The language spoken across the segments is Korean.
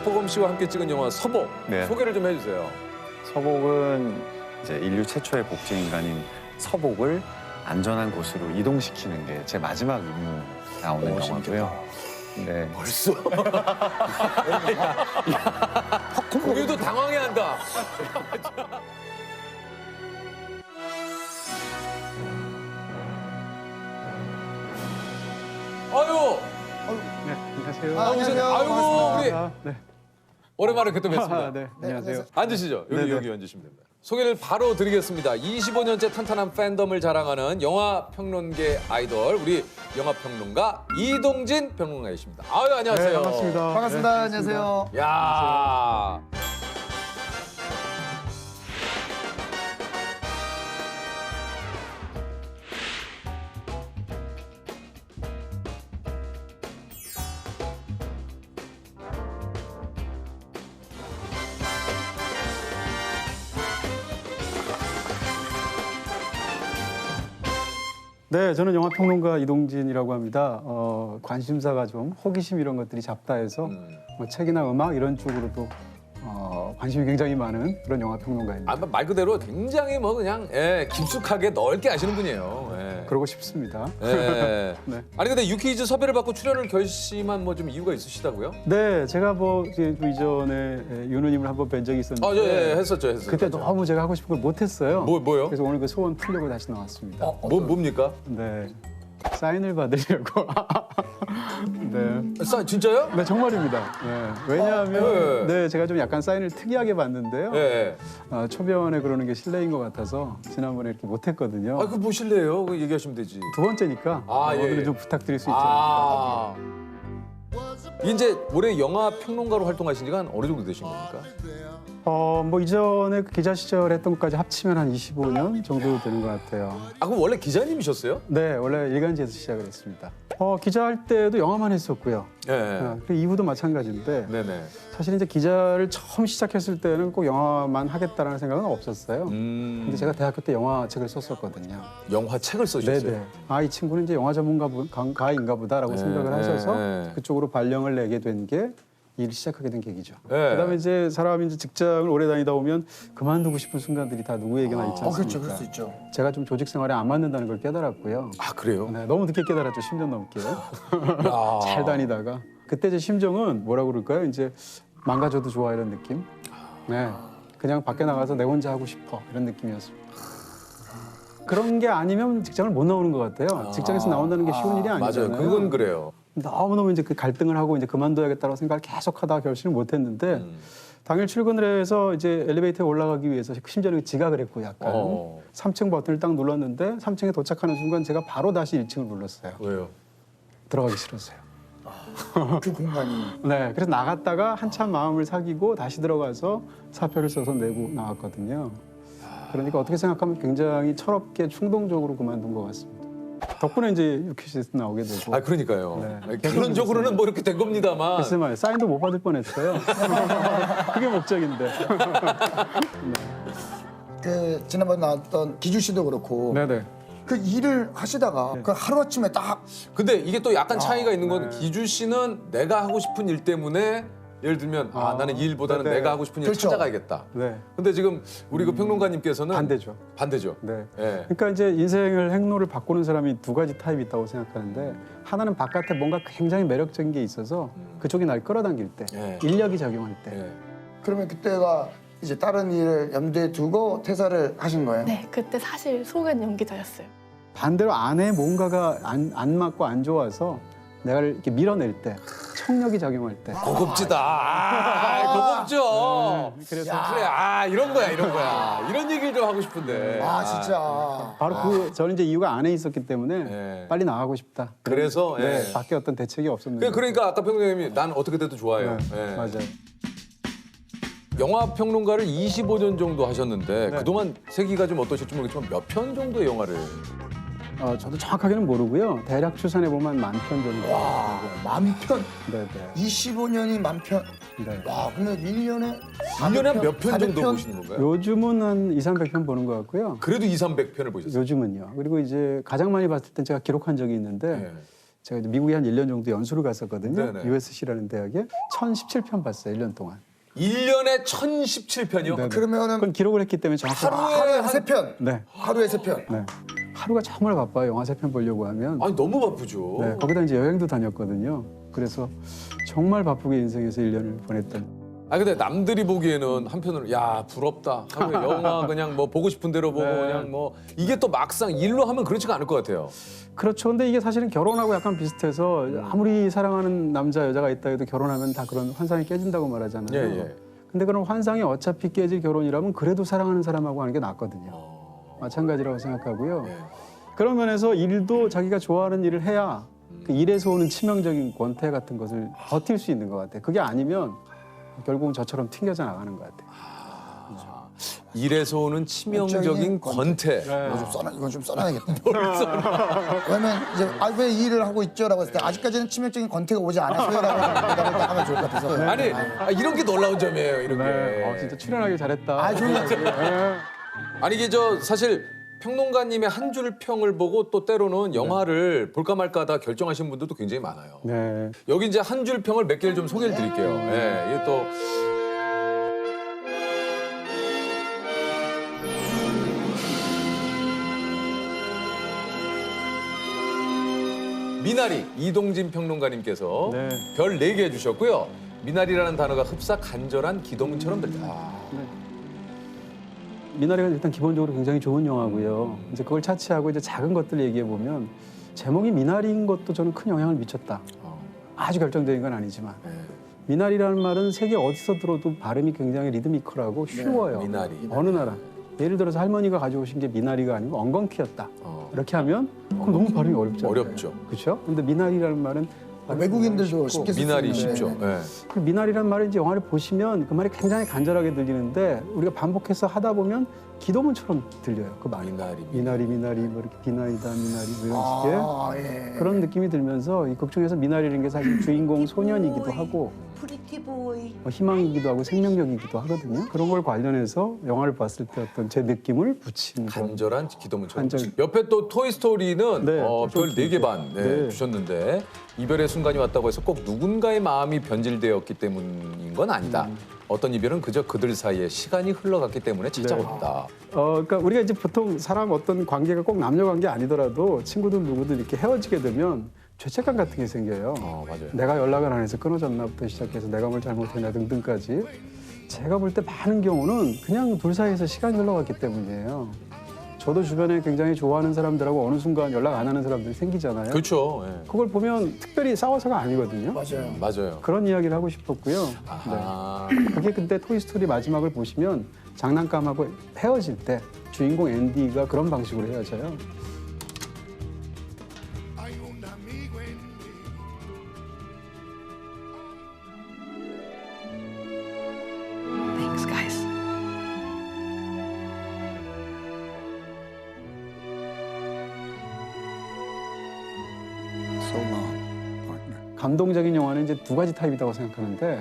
박보검 씨와 함께 찍은 영화 서복 네. 소개를 좀 해주세요. 서복은 이제 인류 최초의 복제 인간인 서복을 안전한 곳으로 이동시키는 게 제 마지막 임무 나오는 영화고요. 네. 벌써? 공유도 당황해한다. 아유, 네, 안녕하세요. 안녕하세요. 아이고 우리 네. 오랜만에 그때 뵙습니다. 네, 안녕하세요. 앉으시죠. 여기 네네. 여기 앉으시면 됩니다. 소개를 바로 드리겠습니다. 25년째 탄탄한 팬덤을 자랑하는 영화 평론계 아이돌 우리 영화 평론가 이동진 평론가이십니다. 아유 안녕하세요. 네, 반갑습니다. 반갑습니다. 네, 안녕하세요. 야. 네, 저는 영화 평론가 이동진이라고 합니다. 관심사가 좀 호기심 이런 것들이 잡다 해서 뭐 책이나 음악 이런 쪽으로도 관심이 굉장히 많은 그런 영화 평론가입니다. 아, 말 그대로 굉장히 뭐 그냥 깊숙하게 넓게 아시는 분이에요. 예. 그러고 싶습니다. 예. 네. 아니 근데 유퀴즈 섭외를 받고 출연을 결심한 뭐 좀 이유가 있으시다고요? 네, 제가 뭐 이제 또 이전에 윤 누님을 한번 뵌 적이 있었는데 아, 예, 했었죠. 그때 맞아요. 너무 제가 하고 싶은 걸 못했어요. 뭐요? 그래서 오늘 그 소원 풀려고 다시 나왔습니다. 뭡니까? 네, 사인을 받으려고. 네. 진짜요? 네, 정말입니다. 네. 왜냐하면 네. 네, 제가 좀 약간 사인을 특이하게 받는데요. 예. 초변에 그러는 게 실례인 것 같아서 지난번에 이렇게 못했거든요. 아, 그 뭐 실례예요? 그 얘기하시면 되지. 두 번째니까 아, 예, 오늘은 예. 좀 부탁드릴 수 있지 않을까. 아. 이제 올해 영화 평론가로 활동하신 지가 한 어느 정도 되신 겁니까? 뭐 이전에 그 기자 시절 했던 것까지 합치면 한 25년 정도 되는 것 같아요. 아, 그럼 원래 기자님이셨어요? 네, 원래 일간지에서 시작을 했습니다. 기자 할 때도 영화만 했었고요. 예. 그 이후도 마찬가지인데 네네. 사실 이제 기자를 처음 시작했을 때는 꼭 영화만 하겠다라는 생각은 없었어요. 근데 제가 대학교 때 영화 책을 썼었거든요. 영화 책을 써주셨어요? 네네. 이 친구는 이제 영화 전문가인가 보다라고 네, 생각을 네, 하셔서 네. 그쪽으로 발령을 내게 된 게 일을 시작하게 된 계기죠. 네. 그다음에 이제 사람이 이제 직장을 오래 다니다 보면 그만두고 싶은 순간들이 다 누구에게나 있지 않습니까? 그렇죠. 그럴 수 있죠. 제가 좀 조직 생활에 안 맞는다는 걸 깨달았고요. 아, 그래요? 네, 너무 늦게 깨달았죠. 10년 넘게. 야. 잘 다니다가. 그때 제 심정은 뭐라고 그럴까요? 이제 망가져도 좋아 이런 느낌. 네. 그냥 밖에 나가서 내 혼자 하고 싶어 이런 느낌이었습니다. 그런 게 아니면 직장을 못 나오는 것 같아요. 직장에서 나온다는 게 쉬운 일이 아니잖아요. 맞아요. 그건 그래요. 너무너무 이제 그 갈등을 하고 이제 그만둬야겠다고 생각을 계속 하다가 결심을 못 했는데 당일 출근을 해서 이제 엘리베이터에 올라가기 위해서 심지어는 지각을 했고 약간 3층 버튼을 딱 눌렀는데 3층에 도착하는 순간 제가 바로 다시 1층을 눌렀어요. 왜요? 들어가기 싫었어요. 그 공간이. 네, 그래서 나갔다가 한참 마음을 사귀고 다시 들어가서 사표를 써서 내고 나왔거든요. 그러니까 어떻게 생각하면 굉장히 철없게 충동적으로 그만둔 것 같습니다. 덕분에 이제 유퀴즈에서 나오게 되고. 아, 그러니까요. 네. 아니, 결론적으로는 뭐 이렇게 된 겁니다만. 글쎄 말이에요. 사인도 못 받을 뻔했어요. 그게 목적인데. 그 지난번에 나왔던 기주 씨도 그렇고 네네. 그 일을 하시다가 그 하루아침에 딱 근데 이게 또 약간 차이가 있는 건 기주 씨는 내가 하고 싶은 일 때문에 예를 들면 나는 이 일보다는 네네. 내가 하고 싶은 일 그렇죠. 찾아가야겠다. 네. 근데 지금 우리 그 평론가님께서는 반대죠. 반대죠. 네. 예. 그러니까 이제 인생을 행로를 바꾸는 사람이 두 가지 타입이 있다고 생각하는데 하나는 바깥에 뭔가 굉장히 매력적인 게 있어서 그쪽이 날 끌어당길 때, 예. 인력이 작용할 때. 예. 그러면 그때가 이제 다른 일을 염두에 두고 퇴사를 하신 거예요? 네, 그때 사실 소년 연기자였어요. 반대로 안에 뭔가가 안 맞고 안 좋아서 내가 이렇게 밀어낼 때, 청력이 작용할 때. 고급지다. 고급져. 그래서 그래, 이런 거야, 이런 거야. 이런 얘기를 좀 하고 싶은데. 진짜. 바로 저는 이제 이유가 안에 있었기 때문에 예. 빨리 나가고 싶다. 그래서, 네, 예. 밖에 어떤 대책이 없었는데. 그러니까 아까 평론가님이 난 어떻게 돼도 좋아요. 네, 예. 맞아요. 영화 평론가를 25년 정도 하셨는데 네. 그동안 세기가 좀 어떠실지 모르겠지만 몇 편 정도의 영화를 저도 정확하게는 모르고요. 대략 추산해 보면 10,000편 정도. 와, 만편. 네네. 25년이 만편. 네. 와, 그러면 1년에 1년에 한 몇 편 정도 보시는 건가요? 요즘은 한 2, 300편 보는 것 같고요. 그래도 2, 300편을 보셨어요. 요즘은요. 그리고 이제 가장 많이 봤을 땐 제가 기록한 적이 있는데 예. 제가 이제 미국에 한 1년 정도 연수를 갔었거든요. 네네. USC라는 대학에 1017편 봤어요. 1년 동안. 1년에 1017편이요? 네. 그러면은 그건 기록을 했기 때문에 정확히 하루에 세 편. 네. 하루에 세 편. 네. 하루가 정말 바빠요. 영화 3편 보려고 하면. 아니 너무 바쁘죠. 네. 거기다 이제 여행도 다녔거든요. 그래서 정말 바쁘게 인생에서 1년을 보냈던. 아 근데 남들이 보기에는 한편으로 야 부럽다. 하루에 영화 그냥 뭐 보고 싶은 대로 보고 네. 그냥 뭐 이게 또 막상 일로 하면 그렇지가 않을 것 같아요. 그렇죠. 근데 이게 사실은 결혼하고 약간 비슷해서 아무리 사랑하는 남자 여자가 있다 해도 결혼하면 다 그런 환상이 깨진다고 말하잖아요. 예, 예. 근데 그런 환상이 어차피 깨질 결혼이라면 그래도 사랑하는 사람하고 하는 게 낫거든요. 마찬가지라고 생각하고요. 예. 그런 면에서 일도 자기가 좋아하는 일을 해야 그 일에서 오는 치명적인 권태 같은 것을 버틸 수 있는 것 같아요. 그게 아니면 결국은 저처럼 튕겨져 나가는 것 같아요. 일에서 오는 치명적인 권태. 이건 좀 써놔야겠다. 왜냐면 이제 왜 이 일을 하고 있죠라고 했을 때 아직까지는 치명적인 권태가 오지 않았어요라고 대답을 딱 하면 좋을 것 같아서. 아니 이런 게 놀라운 점이에요. 이런 게. 네. 진짜 출연하길 잘했다. 아, 좋네. 아니 이게 저 사실 평론가님의 한 줄 평을 보고 또 때로는 영화를 볼까 말까 하다 결정하시는 분들도 굉장히 많아요. 네. 여기 이제 한 줄 평을 몇 개를 좀 소개를 드릴게요. 예, 이게 또 미나리 이동진 평론가님께서 네. 별 4개 해주셨고요. 미나리라는 단어가 흡사 간절한 기도문처럼 들다. 미나리가 일단 기본적으로 굉장히 좋은 영화고요. 이제 그걸 차치하고 이제 작은 것들 얘기해 보면 제목이 미나리인 것도 저는 큰 영향을 미쳤다. 아주 결정적인 건 아니지만 미나리라는 말은 세계 어디서 들어도 발음이 굉장히 리드미컬하고 쉬워요. 미나리. 어느 나라. 예를 들어서 할머니가 가져오신 게 미나리가 아니고 엉겅퀴였다. 이렇게 하면 그럼 너무 발음이 어렵잖아요. 어렵죠. 그렇죠? 근데 미나리라는 말은 외국인들도 쉽게 쓸 수 미나리 있는. 쉽죠. 예. 그 미나리란 말은 이제 영화를 보시면 그 말이 굉장히 간절하게 들리는데 우리가 반복해서 하다 보면 기도문처럼 들려요. 그 말이. 미나리. 미나리 뭐 이렇게 비나이다 미나리 뭐 이런 식의 아, 예. 그런 느낌이 들면서 이 극 중에서 미나리라는 게 사실 주인공 소년이기도 하고 프리티보이. 희망이기도 하고 생명력이기도 하거든요. 그런 걸 관련해서 영화를 봤을 때 어떤 제 느낌을 붙인 그런 간절한 기도문처럼. 간절. 옆에 또 토이스토리는 네, 별 4개 반 네. 주셨는데 이별의 순간이 왔다고 해서 꼭 누군가의 마음이 변질되었기 때문인 건 아니다. 어떤 이별은 그저 그들 사이에 시간이 흘러갔기 때문에 찾아온다. 그러니까 우리가 이제 보통 사람 어떤 관계가 꼭 남녀 관계 아니더라도 친구들 누구든 이렇게 헤어지게 되면 죄책감 같은 게 생겨요. 맞아요. 내가 연락을 안 해서 끊어졌나부터 시작해서 내가 뭘 잘못했나 등등까지. 제가 볼 때 많은 경우는 그냥 둘 사이에서 시간이 흘러갔기 때문이에요. 저도 주변에 굉장히 좋아하는 사람들하고 어느 순간 연락 안 하는 사람들이 생기잖아요. 그렇죠. 예. 그걸 보면 특별히 싸워서가 아니거든요. 맞아요. 맞아요. 그런 이야기를 하고 싶었고요. 아하. 그게 근데 토이스토리 마지막을 보시면 장난감하고 헤어질 때 주인공 앤디가 그런 방식으로 헤어져요. Thanks, guys. So long, partner. 감동적인 영화는 이제 두 가지 타입이라고 생각하는데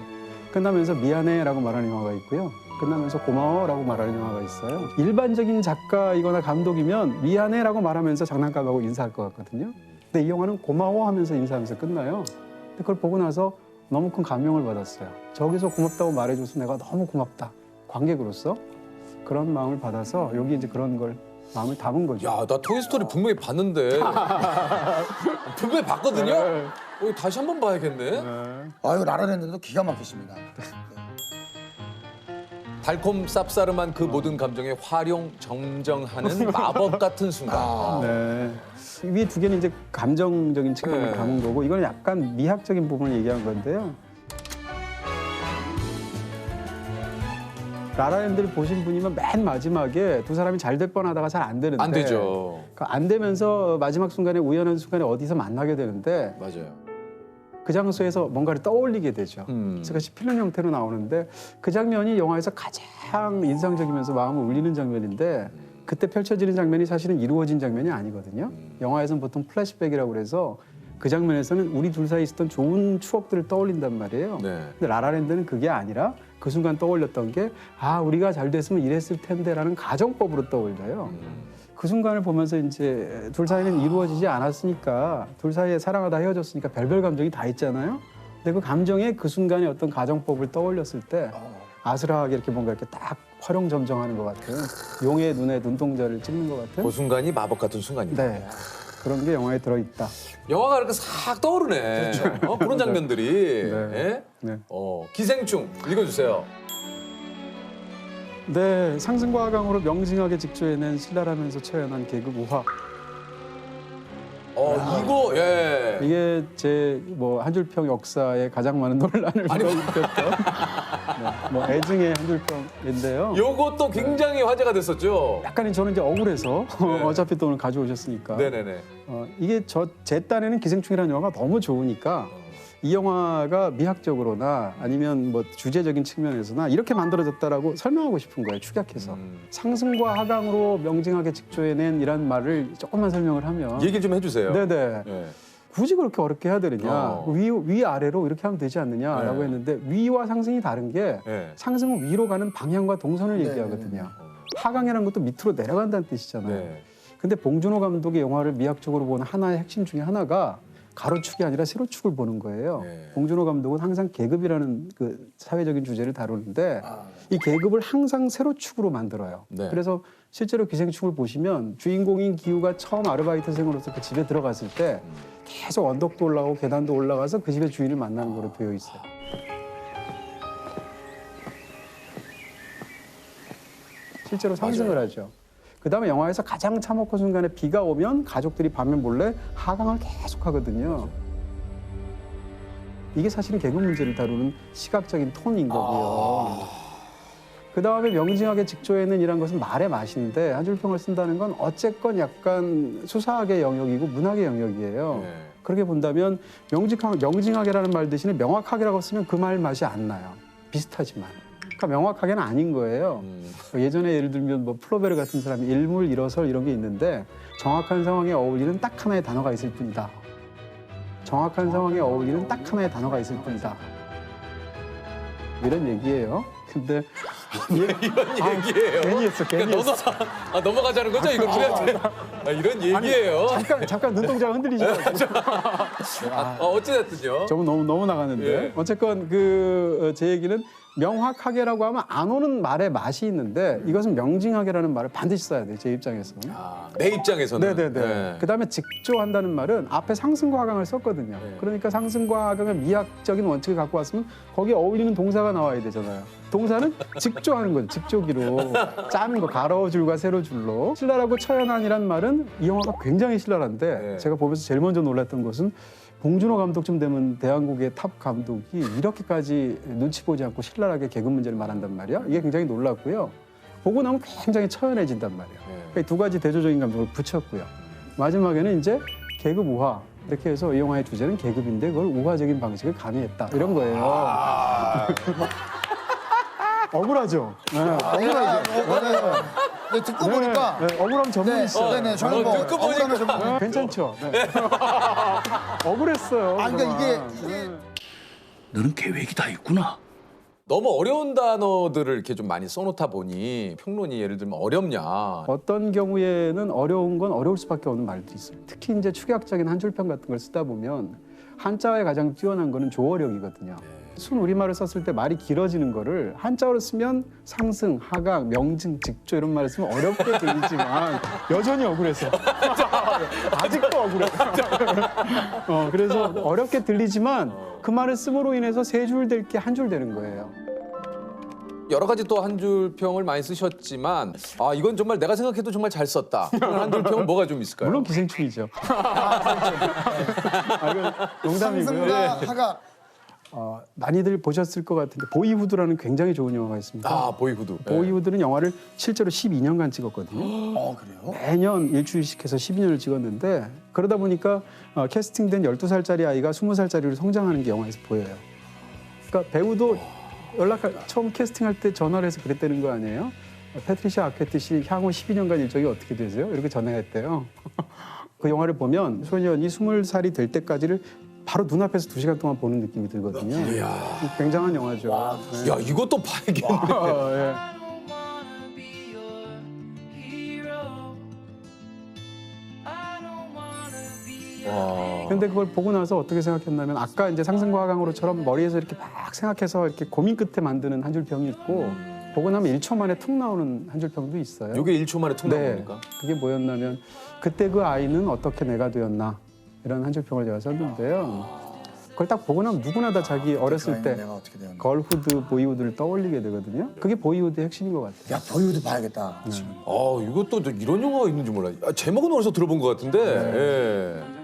끝나면서 미안해라고 말하는 영화가 있고요. 끝나면서 고마워라고 말하는 영화가 있어요. 일반적인 작가이거나 감독이면 미안해라고 말하면서 장난감하고 인사할 것 같거든요. 근데 이 영화는 고마워하면서 인사하면서 끝나요. 근데 그걸 보고 나서 너무 큰 감명을 받았어요. 저기서 고맙다고 말해줘서 내가 너무 고맙다. 관객으로서 그런 마음을 받아서 여기 이제 그런 걸 마음을 담은 거죠. 야, 나 토이스토리 분명히 봤는데. 분명히 봤거든요? 다시 한번 봐야겠네. 아유 라라랜드도 기가 막히십니다. 달콤 쌉싸름한 그 모든 감정에 활용 정정하는 마법 같은 순간. 네. 위에 두 개는 이제 감정적인 측면을 네. 담은 거고 이거는 약간 미학적인 부분을 얘기한 건데요. 라라랜드를 보신 분이면 맨 마지막에 두 사람이 잘 될 뻔하다가 잘 안 되는데 안 되죠. 그러니까 안 되면서 마지막 순간에 우연한 순간에 어디서 만나게 되는데 맞아요. 그 장소에서 뭔가를 떠올리게 되죠. 그래서 그것이 필름 형태로 나오는데 그 장면이 영화에서 가장 인상적이면서 마음을 울리는 장면인데 그때 펼쳐지는 장면이 사실은 이루어진 장면이 아니거든요. 영화에서는 보통 플래시백이라고 그래서 그 장면에서는 우리 둘 사이에 있었던 좋은 추억들을 떠올린단 말이에요. 네. 근데 라라랜드는 그게 아니라 그 순간 떠올렸던 게 우리가 잘 됐으면 이랬을 텐데라는 가정법으로 떠올려요. 그 순간을 보면서 이제 둘 사이는 이루어지지 않았으니까 둘 사이에 사랑하다 헤어졌으니까 별별 감정이 다 있잖아요. 근데 그 감정에 그 순간에 어떤 가정법을 떠올렸을 때 아슬하게 이렇게 뭔가 이렇게 딱 화룡점정하는 것 같은 용의 눈에 눈동자를 찍는 것 같은 그 순간이 마법 같은 순간이다. 네. 그런 게 영화에 들어있다. 영화가 이렇게 싹 떠오르네. 그런 장면들이. 네. 예? 네. 기생충 읽어주세요. 네, 상승과 하강으로 명징하게 직조해낸 신랄하면서 처연한 개그 우화. 이거 예. 이게 제 뭐 한줄평 역사에 가장 많은 논란을 불러일으켰던 뭐 애증의 한줄평인데요. 요것도 굉장히 화제가 됐었죠. 약간 저는 이제 억울해서 네. 어차피 또 오늘 가져오셨으니까 네네네. 이게 제 딴에는 기생충이라는 영화가 너무 좋으니까 이 영화가 미학적으로나 아니면 뭐 주제적인 측면에서나 이렇게 만들어졌다라고 설명하고 싶은 거예요. 축약해서 상승과 하강으로 명징하게 직조해낸 이란 말을 조금만 설명을 하면 얘기 좀 해주세요. 네네. 예. 굳이 그렇게 어렵게 해야 되느냐 위 아래로 이렇게 하면 되지 않느냐라고 네. 했는데 위와 상승이 다른 게 예. 상승은 위로 가는 방향과 동선을 얘기하거든요. 하강이라는 것도 밑으로 내려간다는 뜻이잖아요. 네. 근데 봉준호 감독의 영화를 미학적으로 보는 하나의 핵심 중에 하나가 가로축이 아니라 세로축을 보는 거예요. 네. 봉준호 감독은 항상 계급이라는 그 사회적인 주제를 다루는데 이 계급을 항상 세로축으로 만들어요. 네. 그래서 실제로 기생충을 보시면 주인공인 기우가 처음 아르바이트생으로서 그 집에 들어갔을 때 계속 언덕도 올라가고 계단도 올라가서 그 집의 주인을 만나는 거로 되어 있어요. 실제로 상승을 하죠. 그다음에 영화에서 가장 참혹한 순간에 비가 오면 가족들이 밤에 몰래 하강을 계속 하거든요. 이게 사실은 개그 문제를 다루는 시각적인 톤인 거고요. 그다음에 명징하게 직조해낸 이란 것은 말의 맛인데 한 줄 평을 쓴다는 건 어쨌건 약간 수사학의 영역이고 문학의 영역이에요. 네. 그렇게 본다면 명징하게라는 말 대신에 명확하게라고 쓰면 그 말 맛이 안 나요. 비슷하지만. 그러니까 명확하게는 아닌 거예요. 예전에 예를 들면 뭐 플로베르 같은 사람이 일물, 일어설 이런 게 있는데 정확한 상황에 어울리는 딱 하나의 단어가 있을 뿐이다. 정확한 상황에 어울리는 딱 하나의 단어가 있을 뿐이다. 이런 얘기예요. 근데 이런 얘기예요. 괜히 했어, 괜히 그러니까 했어. 넘어가자는 거죠, 이거 우리한테. 이런 얘기예요. 잠깐 눈동자가 흔들리셔가지고. 어찌됐든요. 저거 너무 나갔는데. 예. 어쨌건 제 얘기는 명확하게라고 하면 안 오는 말의 맛이 있는데 이것은 명징하게라는 말을 반드시 써야 돼요. 제 입장에서는. 내 입장에서는. 네네네. 네. 그다음에 직조한다는 말은 앞에 상승과 하강을 썼거든요. 네. 그러니까 상승과 하강을 미학적인 원칙을 갖고 왔으면 거기에 어울리는 동사가 나와야 되잖아요. 동사는 직조하는 거죠. 직조기로 짜는 거 가로줄과 세로줄로. 신랄하고 처연한이란 말은 이 영화가 굉장히 신랄한데 네. 제가 보면서 제일 먼저 놀랐던 것은 봉준호 감독쯤 되면 대한민국의 탑 감독이 이렇게까지 눈치 보지 않고 신랄하게 개그 문제를 말한단 말이야. 이게 굉장히 놀랐고요. 보고 나면 굉장히 처연해진단 말이에요. 그러니까 두 가지 대조적인 감독을 붙였고요. 마지막에는 이제 계급 우화. 이렇게 해서 이 영화의 주제는 계급인데 그걸 우화적인 방식을 가미했다. 이런 거예요. 억울하죠? 네. 억울하죠. 네, 듣고 보니까 억울함 전문이 있어요. 네네 저는 뭐 듣고 보니까. 억울하면 좀 괜찮죠? 네. 억울했어요. 그러니까 이게 너는 계획이 다 있구나. 너무 어려운 단어들을 이렇게 좀 많이 써놓다 보니 평론이 예를 들면 어렵냐. 어떤 경우에는 어려운 건 어려울 수밖에 없는 말들이 있어요. 특히 이제 축약적인 한 줄평 같은 걸 쓰다 보면 한자어에 가장 뛰어난 거는 조어력이거든요. 순 우리말을 썼을 때 말이 길어지는 거를 한자어로 쓰면 상승, 하강, 명징, 직조 이런 말을 쓰면 어렵게 들리지만 여전히 억울해서 아직도 억울해. 그래서 어렵게 들리지만 그 말을 씀으로 인해서 세 줄 될 게 한 줄 되는 거예요. 여러 가지 또 한 줄 평을 많이 쓰셨지만 이건 정말 내가 생각해도 정말 잘 썼다. 그런 한 줄 평은 뭐가 좀 있을까요? 물론 기생충이죠. 이건 농담이고요. 상승과 하가 많이들 보셨을 것 같은데 보이후드라는 굉장히 좋은 영화가 있습니다. 보이후드. 보이후드는 영화를 실제로 12년간 찍었거든요. 그래요? 매년 일주일씩 해서 12년을 찍었는데 그러다 보니까 캐스팅된 12살짜리 아이가 20살짜리로 성장하는 게 영화에서 보여요. 그러니까 배우도 처음 캐스팅할 때 전화를 해서 그랬다는 거 아니에요? 패트리샤 아케트 씨 향후 12년간 일정이 어떻게 되세요? 이렇게 전화했대요. 그 영화를 보면 소년이 20살이 될 때까지를 바로 눈앞에서 2시간 동안 보는 느낌이 들거든요. 굉장한 영화죠. 네. 야, 이것도 봐야겠네. 예. 와. 근데 그걸 보고 나서 어떻게 생각했냐면 아까 이제 상승과학으로처럼 머리에서 이렇게 막 생각해서 이렇게 고민 끝에 만드는 한 줄 평이 있고 보고 나면 1초 만에 툭 나오는 한 줄 평도 있어요. 이게 1초 만에 툭 나옵니까? 그게 뭐였냐면 그때 그 아이는 어떻게 내가 되었나 이런 한 줄 평을 제가 썼는데요. 그걸 딱 보고 나면 누구나 다 자기 어렸을 때 내가 어떻게 되었나. 걸후드, 보이후드를 떠올리게 되거든요. 그게 보이후드의 핵심인 것 같아요. 야 보이도 봐야겠다. 지금. 이것도 이런 영화가 있는지 몰라요. 제목은 어디서 들어본 것 같은데. 예.